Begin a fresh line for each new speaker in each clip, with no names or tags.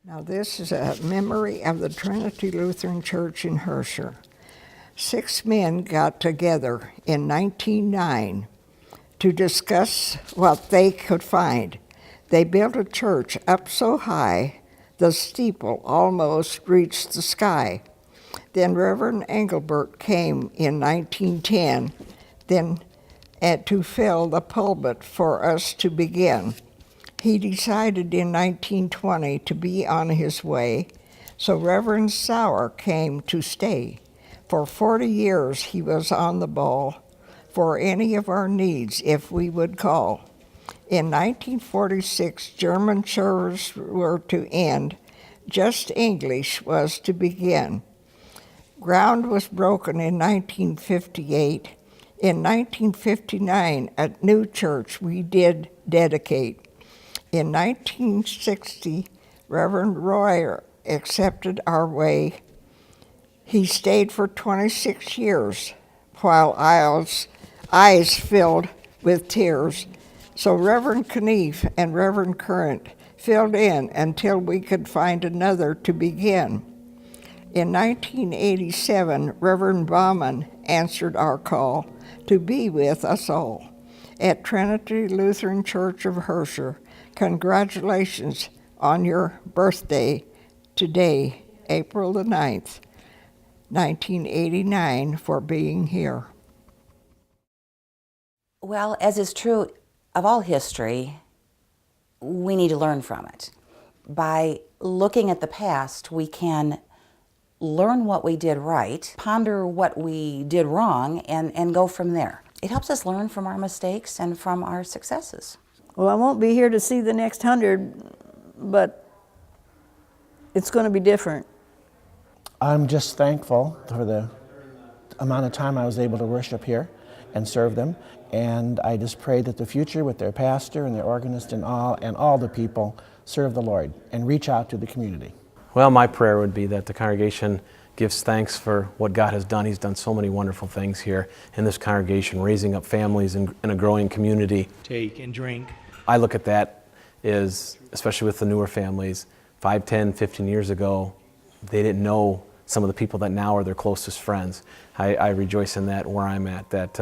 Now this is a memory of the Trinity Lutheran Church in Herscher. 6 men got together in 1909 to discuss what they could find. They built a church up so high the steeple almost reached the sky. Then Reverend Engelbert came in 1910 to fill the pulpit for us to begin. He decided in 1920 to be on his way, so Reverend Sauer came to stay. For 40 years he was on the ball for any of our needs if we would call. In 1946, German service were to end, just English was to begin. Ground was broken in 1958. In 1959, a new church we did dedicate. In 1960, Reverend Royer accepted our way. He stayed for 26 years, while eyes filled with tears. So Reverend Knief and Reverend Current filled in until we could find another to begin. In 1987, Reverend Bauman answered our call to be with us all. At Trinity Lutheran Church of Herscher, congratulations on your birthday today, April the 9th, 1989, for being here.
Well, as is true of all history, we need to learn from it. By looking at the past, we can learn what we did right, ponder what we did wrong, and go from there. It helps us learn from our mistakes and from our successes.
Well, I won't be here to see the next 100, but it's going to be different.
I'm just thankful for the amount of time I was able to worship here and serve them. And I just pray that the future with their pastor and their organist and all the people serve the Lord and reach out to the community.
Well, my prayer would be that the congregation gives thanks for what God has done. He's done so many wonderful things here in this congregation, raising up families in a growing community.
Take and drink.
I look at that as, especially with the newer families, 5, 10, 15 years ago, they didn't know some of the people that now are their closest friends. I rejoice in that where I'm at, that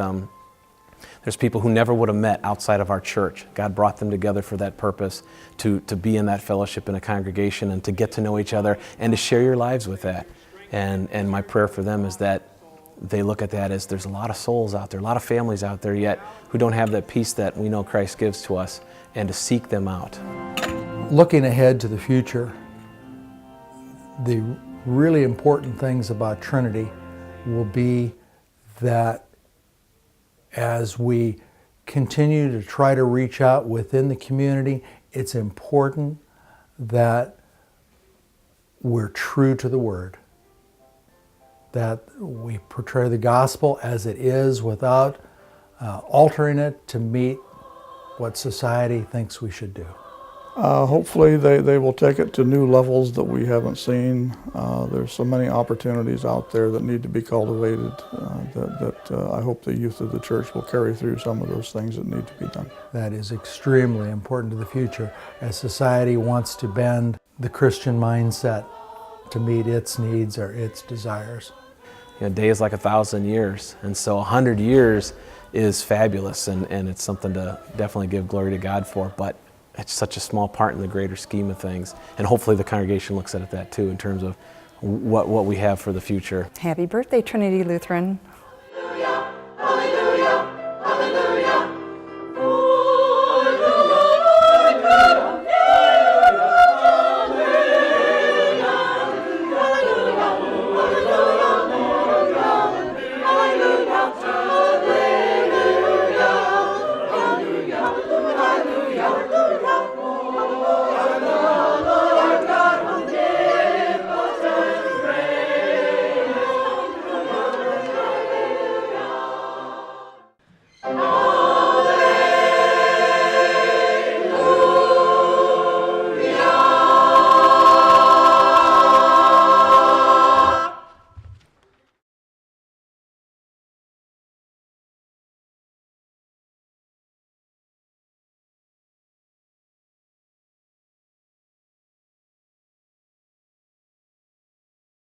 there's people who never would have met outside of our church. God brought them together for that purpose, to be in that fellowship in a congregation and to get to know each other and to share your lives with that. And my prayer for them is that they look at that as there's a lot of souls out there, a lot of families out there yet who don't have that peace that we know Christ gives to us, and to seek them out.
Looking ahead to the future, the really important things about Trinity will be that as we continue to try to reach out within the community, it's important that we're true to the Word, that we portray the gospel as it is without altering it to meet what society thinks we should do.
Hopefully they will take it to new levels that we haven't seen. There's so many opportunities out there that need to be cultivated that I hope the youth of the church will carry through some of those things that need to be done.
That is extremely important to the future as society wants to bend the Christian mindset to meet its needs or its desires.
You know, a day is like 1,000 years, and so 100 years is fabulous, and it's something to definitely give glory to God for, but it's such a small part in the greater scheme of things, and hopefully the congregation looks at it that too in terms of what we have for the future.
Happy birthday, Trinity Lutheran.